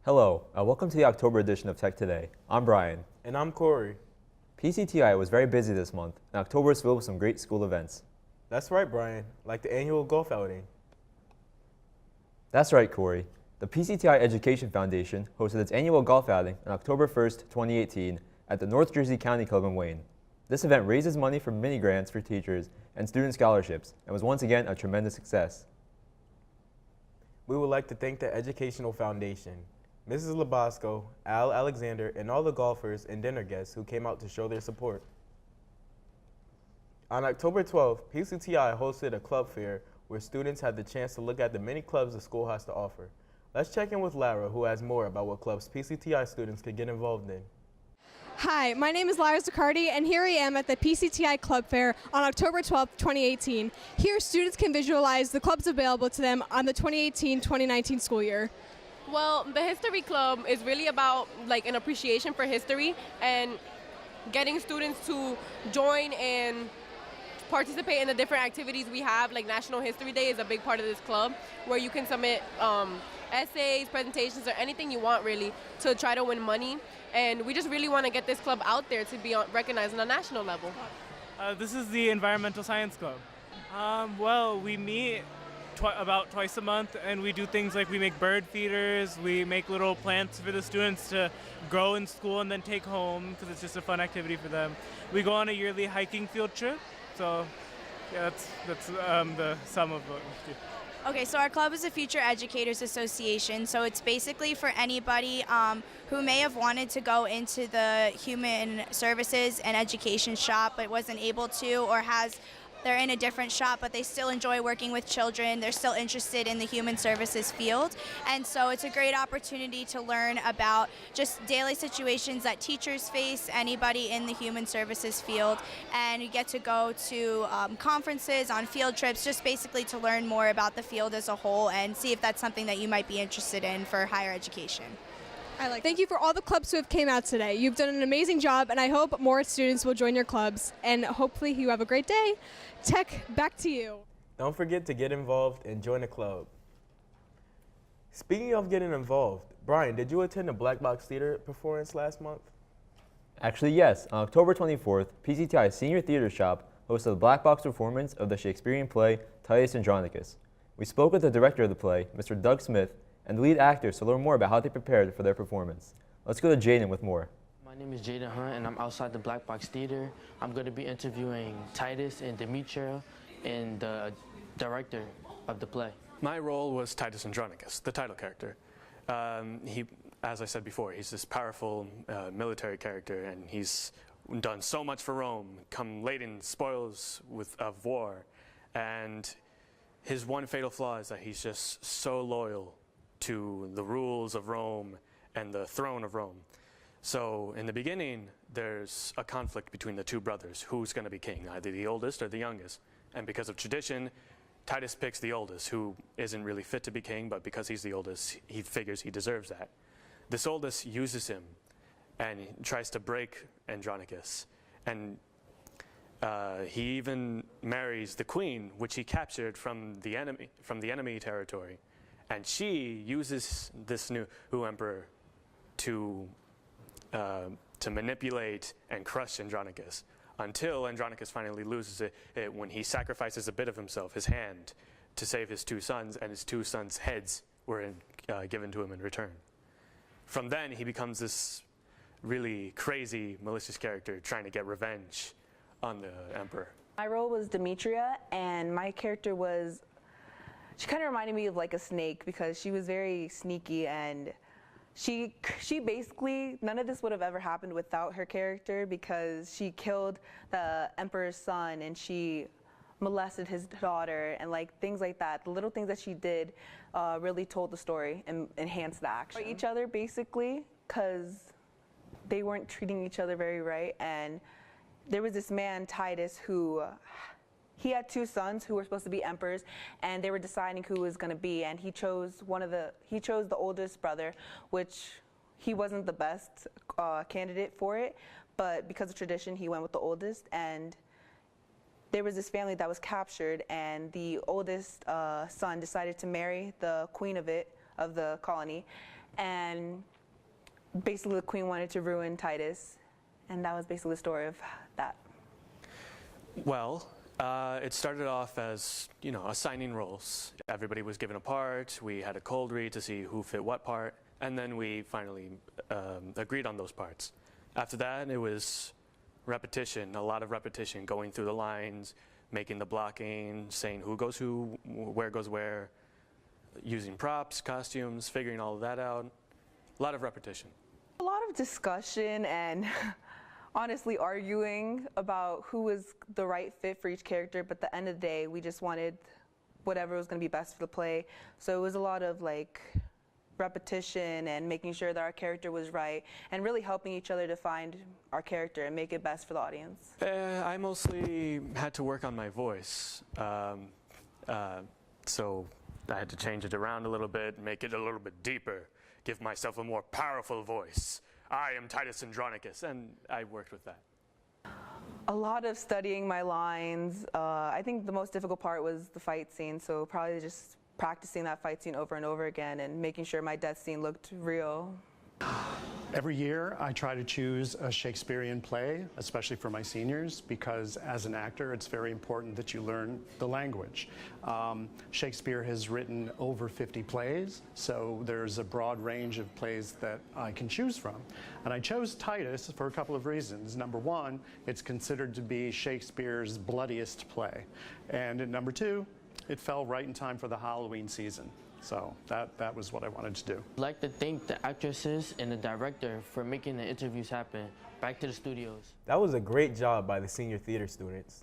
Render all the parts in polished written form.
Hello, welcome to the October edition of Tech Today. I'm Brian. And I'm Corey. PCTI was very busy this month, and October is filled with some great school events. That's right, Brian, like the annual golf outing. That's right, Corey. The PCTI Education Foundation hosted its annual golf outing on October 1st, 2018 at the North Jersey County Club in Wayne. This event raises money for mini grants for teachers and student scholarships and was once again a tremendous success. We would like to thank the Educational Foundation, Mrs. Labasco, Al Alexander, and all the golfers and dinner guests who came out to show their support. On October 12th, PCTI hosted a club fair where students had the chance to look at the many clubs the school has to offer. Let's check in with Lara, who has more about what clubs PCTI students can get involved in. Hi, my name is Lara Zaccardi, and here I am at the PCTI Club Fair on October 12, 2018. Here, students can visualize the clubs available to them on the 2018-2019 school year. Well, the History Club is really about an appreciation for history and getting students to join and participate in the different activities we have. Like National History Day is a big part of this club, where you can submit essays, presentations, or anything you want really to try to win money. And we just really want to get this club out there to be recognized on a national level. This is the Environmental Science Club. Well, we meet about twice a month, and we do things like we make bird feeders, we make little plants for the students to grow in school and then take home because it's just a fun activity for them. We go on a yearly hiking field trip, so yeah, that's the sum of what we do. Okay, so our club is a Future Educators Association, so it's basically for anybody who may have wanted to go into the human services and education shop but wasn't able to, or they're in a different shop but they still enjoy working with children, they're still interested in the human services field. And so it's a great opportunity to learn about just daily situations that teachers face, anybody in the human services field, and you get to go to conferences, on field trips, just basically to learn more about the field as a whole and see if that's something that you might be interested in for higher education. Thank you for all the clubs who have came out today. You've done an amazing job, and I hope more students will join your clubs, and hopefully you have a great day. Tech, back to you. Don't forget to get involved and join a club. Speaking of getting involved, Brian, did you attend a Black Box Theater performance last month? Actually, yes. On October 24th, PCTI Senior Theater Shop hosted a black box performance of the Shakespearean play Titus Andronicus. We spoke with the director of the play, Mr. Doug Smith, and the lead actors to learn more about how they prepared for their performance. Let's go to Jaden with more. My name is Jaden Hunt, and I'm outside the Black Box Theater. I'm going to be interviewing Titus and Demetria, and the director of the play. My role was Titus Andronicus, the title character. As I said before, he's this powerful military character, and he's done so much for Rome, come laden spoils of war, and his one fatal flaw is that he's just so loyal to the rules of Rome and the throne of Rome. So in the beginning, there's a conflict between the two brothers. Who's going to be king, either the oldest or the youngest? And because of tradition, Titus picks the oldest, who isn't really fit to be king, but because he's the oldest, he figures he deserves that. This oldest uses him and he tries to break Andronicus. And he even marries the queen, which he captured from the enemy territory. And she uses this new emperor to manipulate and crush Andronicus, until Andronicus finally loses it when he sacrifices a bit of himself, his hand, to save his two sons, and his two sons' heads were given to him in return. From then, he becomes this really crazy, malicious character trying to get revenge on the emperor. My role was Demetria, and my character was, she kind of reminded me of like a snake because she was very sneaky, and she basically, none of this would have ever happened without her character, because she killed the emperor's son and she molested his daughter and things like that. The little things that she did really told the story and enhanced the action. Each other basically, because they weren't treating each other very right, and there was this man, Titus, who he had two sons who were supposed to be emperors, and they were deciding who was going to be, and he chose the oldest brother, which he wasn't the best candidate for it, but because of tradition, he went with the oldest. And there was this family that was captured, and the oldest son decided to marry the queen of the colony, and basically the queen wanted to ruin Titus, and that was basically the story of that. Well, it started off as, assigning roles. Everybody was given a part. We had a cold read to see who fit what part, and then we finally agreed on those parts. After that, it was repetition, a lot of repetition, going through the lines, making the blocking, saying who goes who, where goes where, using props, costumes, figuring all of that out. A lot of repetition. A lot of discussion and honestly arguing about who was the right fit for each character, but at the end of the day, we just wanted whatever was going to be best for the play. So it was a lot of repetition and making sure that our character was right and really helping each other to find our character and make it best for the audience. I mostly had to work on my voice. So I had to change it around a little bit, make it a little bit deeper, give myself a more powerful voice. I am Titus Andronicus, and I worked with that. A lot of studying my lines. I think the most difficult part was the fight scene, so probably just practicing that fight scene over and over again and making sure my death scene looked real. Every year I try to choose a Shakespearean play, especially for my seniors, because as an actor it's very important that you learn the language. Shakespeare has written over 50 plays, so there's a broad range of plays that I can choose from. And I chose Titus for a couple of reasons. Number one, it's considered to be Shakespeare's bloodiest play. And number two, it fell right in time for the Halloween season. So that was what I wanted to do. I'd like to thank the actresses and the director for making the interviews happen. Back to the studios. That was a great job by the senior theater students.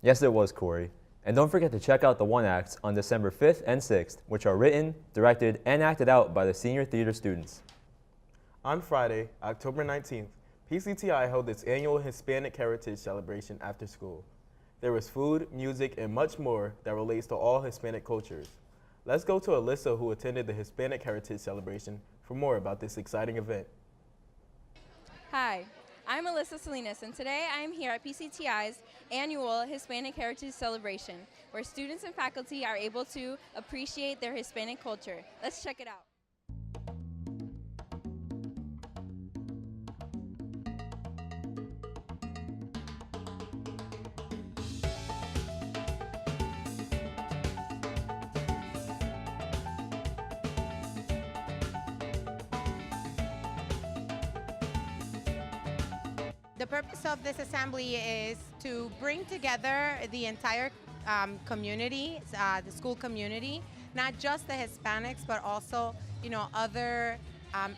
Yes, it was, Corey. And don't forget to check out the one acts on December 5th and 6th, which are written, directed, and acted out by the senior theater students. On Friday, October 19th, PCTI held its annual Hispanic Heritage Celebration after school. There was food, music, and much more that relates to all Hispanic cultures. Let's go to Alyssa, who attended the Hispanic Heritage Celebration, for more about this exciting event. Hi, I'm Alyssa Salinas, and today I'm here at PCTI's annual Hispanic Heritage Celebration, where students and faculty are able to appreciate their Hispanic culture. Let's check it out. The purpose of this assembly is to bring together the entire community, the school community, not just the Hispanics, but also, other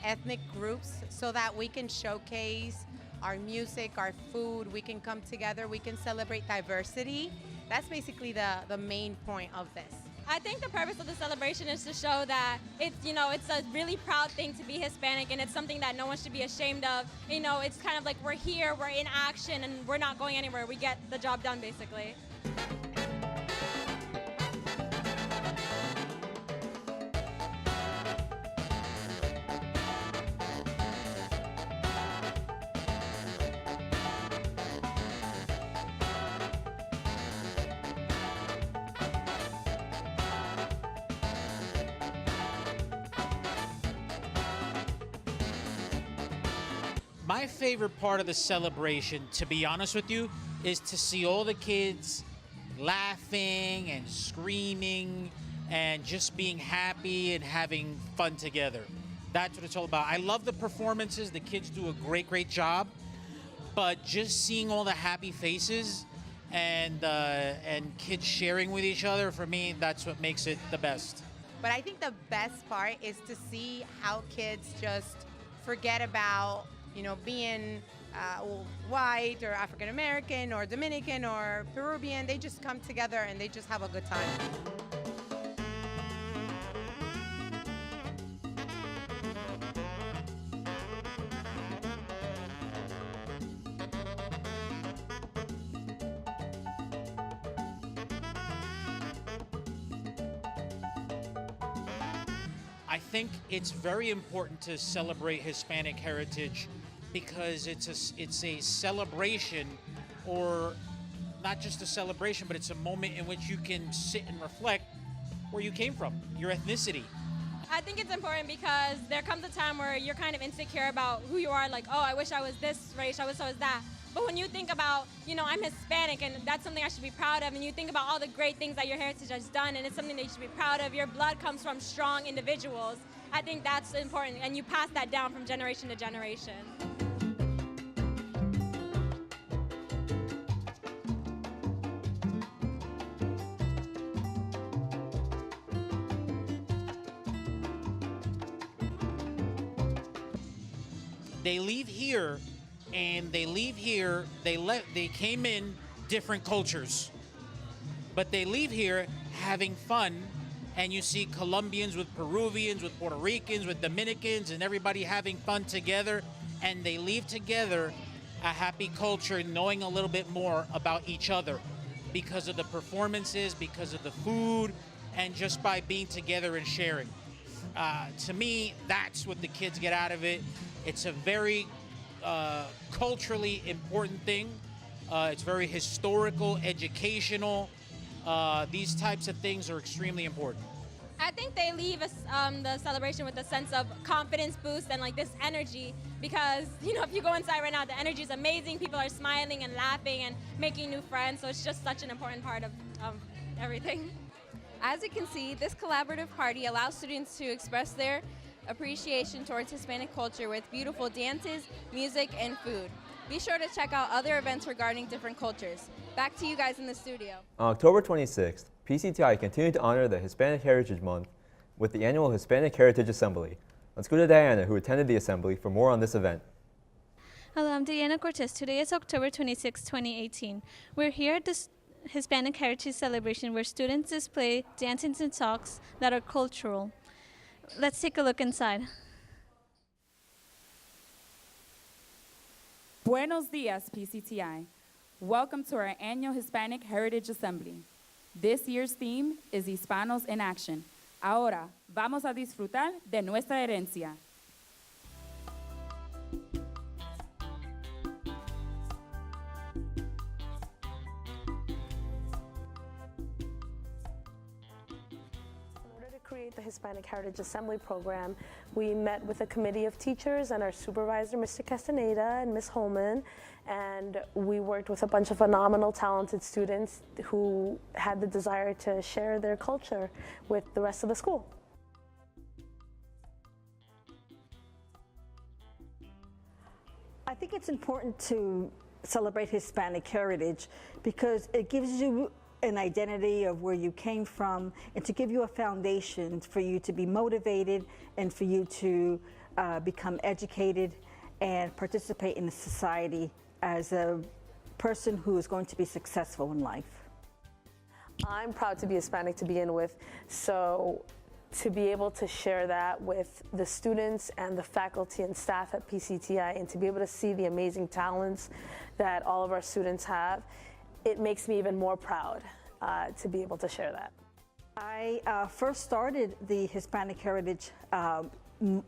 ethnic groups, so that we can showcase our music, our food, we can come together, we can celebrate diversity. That's basically the main point of this. I think the purpose of the celebration is to show that it's a really proud thing to be Hispanic, and it's something that no one should be ashamed of. It's kind of like we're here, we're in action, and we're not going anywhere. We get the job done, basically. My favorite part of the celebration, to be honest with you, is to see all the kids laughing and screaming and just being happy and having fun together. That's what it's all about. I love the performances. The kids do a great job. But just seeing all the happy faces and kids sharing with each other, for me, that's what makes it the best. But I think the best part is to see how kids just forget about being white or African American or Dominican or Peruvian. They just come together and they just have a good time. I think it's very important to celebrate Hispanic heritage because it's a celebration, or not just a celebration, but it's a moment in which you can sit and reflect where you came from, your ethnicity. I think it's important because there comes a time where you're kind of insecure about who you are, like, oh, I wish I was this race, I wish I was that. But when you think about, I'm Hispanic and that's something I should be proud of, and you think about all the great things that your heritage has done and it's something that you should be proud of, your blood comes from strong individuals, I think that's important, and you pass that down from generation to generation. They leave here, and they came in different cultures. But they leave here having fun, and you see Colombians with Peruvians, with Puerto Ricans, with Dominicans, and everybody having fun together, and they leave together a happy culture, knowing a little bit more about each other because of the performances, because of the food, and just by being together and sharing. To me, that's what the kids get out of it. It's a very culturally important thing. It's very historical, educational. These types of things are extremely important. I think they leave us the celebration with a sense of confidence boost and like this energy because, if you go inside right now, the energy is amazing. People are smiling and laughing and making new friends. So it's just such an important part of everything. As you can see, this collaborative party allows students to express their appreciation towards Hispanic culture with beautiful dances, music, and food. Be sure to check out other events regarding different cultures. Back to you guys in the studio. On October 26th, PCTI continued to honor the Hispanic Heritage Month with the annual Hispanic Heritage Assembly. Let's go to Diana, who attended the assembly, for more on this event. Hello, I'm Diana Cortez. Today is October 26, 2018. We're here at this Hispanic Heritage Celebration where students display dances and songs that are cultural. Let's take a look inside. Buenos dias, PCTI. Welcome to our annual Hispanic Heritage Assembly. This year's theme is Hispanos en Action. Ahora, vamos a disfrutar de nuestra herencia. Create the Hispanic Heritage Assembly program, we met with a committee of teachers and our supervisor, Mr. Castaneda and Ms. Holman, and we worked with a bunch of phenomenal, talented students who had the desire to share their culture with the rest of the school. I think it's important to celebrate Hispanic heritage because it gives you an identity of where you came from and to give you a foundation for you to be motivated and for you to become educated and participate in the society as a person who is going to be successful in life. I'm proud to be Hispanic to begin with, so to be able to share that with the students and the faculty and staff at PCTI and to be able to see the amazing talents that all of our students have, it makes me even more proud to be able to share that. I first started the Hispanic Heritage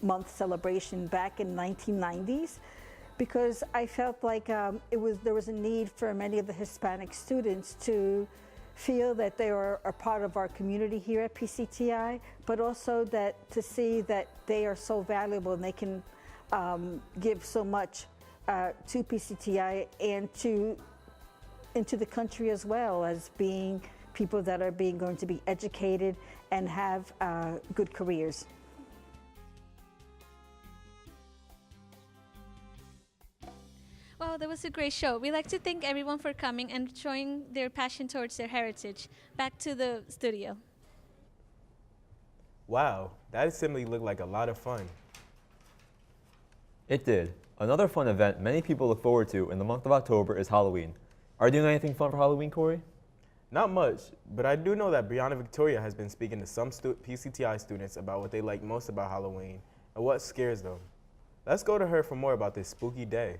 Month celebration back in 1990s because I felt like there was a need for many of the Hispanic students to feel that they are a part of our community here at PCTI, but also that to see that they are so valuable and they can give so much to PCTI and into the country as well as being people that are going to be educated and have good careers. Wow, that was a great show. We'd like to thank everyone for coming and showing their passion towards their heritage. Back to the studio. Wow, that assembly looked like a lot of fun. It did. Another fun event many people look forward to in the month of October is Halloween. Are you doing anything fun for Halloween, Corey? Not much, but I do know that Brianna Victoria has been speaking to some PCTI students about what they like most about Halloween and what scares them. Let's go to her for more about this spooky day.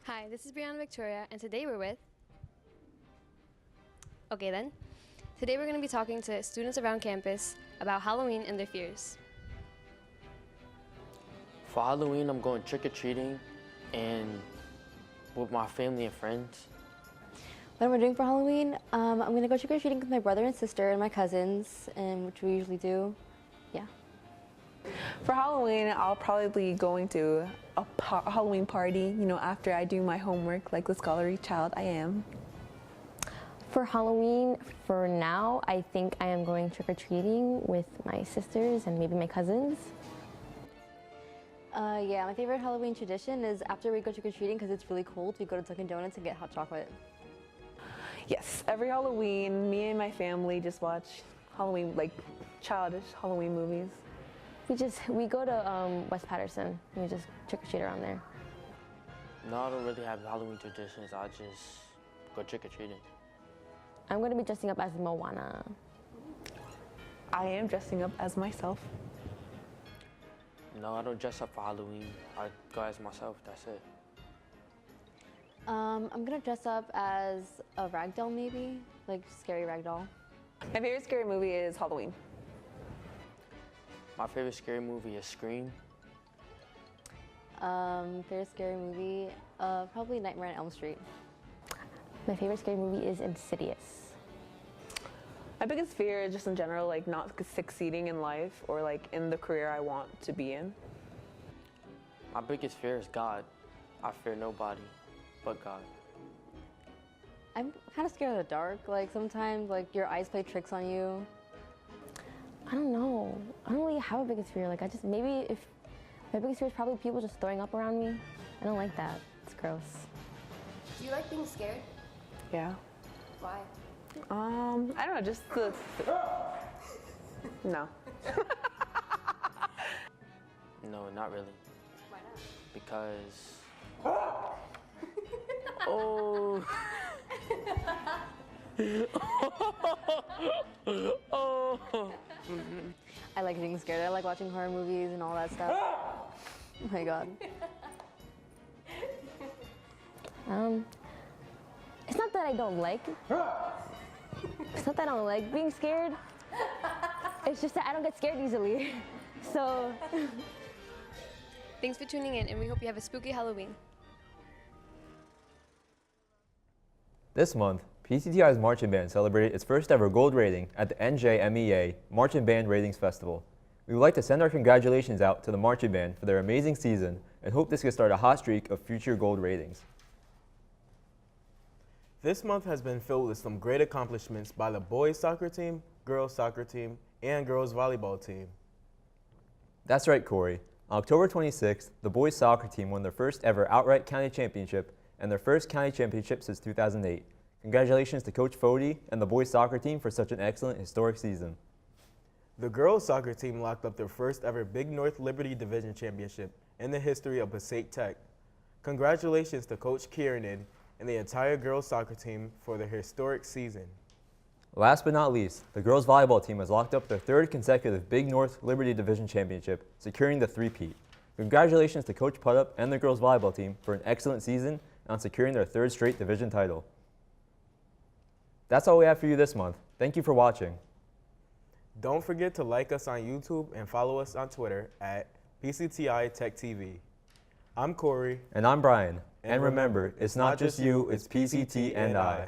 Hi, this is Brianna Victoria, and today we're with... Okay then. Today we're going to be talking to students around campus about Halloween and their fears. For Halloween, I'm going trick-or-treating and with my family and friends. What am I doing for Halloween? I'm going to go trick-or-treating with my brother and sister and my cousins, which we usually do. Yeah. For Halloween, I'll probably be going to a Halloween party, you know, after I do my homework like the scholarly child I am. For Halloween, for now, I think I am going trick-or-treating with my sisters and maybe my cousins. Yeah, my favorite Halloween tradition is after we go trick-or-treating, because it's really cold, we go to Dunkin' Donuts and get hot chocolate. Yes, every Halloween, me and my family just watch Halloween, like childish Halloween movies. We go to West Patterson and we just trick-or-treat around there. No, I don't really have Halloween traditions. I just go trick-or-treating. I'm going to be dressing up as Moana. I am dressing up as myself. No, I don't dress up for Halloween. I go as myself, that's it. I'm gonna dress up as a ragdoll maybe, like scary ragdoll. My favorite scary movie is Halloween. My favorite scary movie is Scream. Favorite scary movie, probably Nightmare on Elm Street. My favorite scary movie is Insidious. My biggest fear is just in general, like not succeeding in life or like in the career I want to be in. My biggest fear is God. I fear nobody but God. I'm kind of scared of the dark. Like sometimes, like your eyes play tricks on you. I don't know. I don't really have a biggest fear. Like maybe if my biggest fear is probably people just throwing up around me. I don't like that. It's gross. Do you like being scared? Yeah. Why? I don't know, just the no. No, not really. Why not? Because oh. Oh. I like being scared. I like watching horror movies and all that stuff. Oh my god. It's not that I don't like it. It's not that I don't like being scared. It's just that I don't get scared easily. So. Thanks for tuning in, and we hope you have a spooky Halloween. This month, PCTI's marching band celebrated its first ever gold rating at the NJMEA Marching Band Ratings Festival. We would like to send our congratulations out to the marching band for their amazing season and hope this can start a hot streak of future gold ratings. This month has been filled with some great accomplishments by the boys soccer team, girls soccer team, and girls volleyball team. That's right, Corey. On October 26th, the boys soccer team won their first ever outright county championship and their first county championship since 2008. Congratulations to Coach Fody and the boys soccer team for such an excellent historic season. The girls soccer team locked up their first ever Big North Liberty Division Championship in the history of Passaic Tech. Congratulations to Coach Kiernan and the entire girls soccer team for their historic season. Last but not least, the girls volleyball team has locked up their third consecutive Big North Liberty Division Championship, securing the three-peat. Congratulations to Coach Putup and the girls volleyball team for an excellent season and on securing their third straight division title. That's all we have for you this month. Thank you for watching. Don't forget to like us on YouTube and follow us on Twitter at PCTI Tech TV. I'm Corey. And I'm Brian. And remember, it's not just you, it's PCT and I.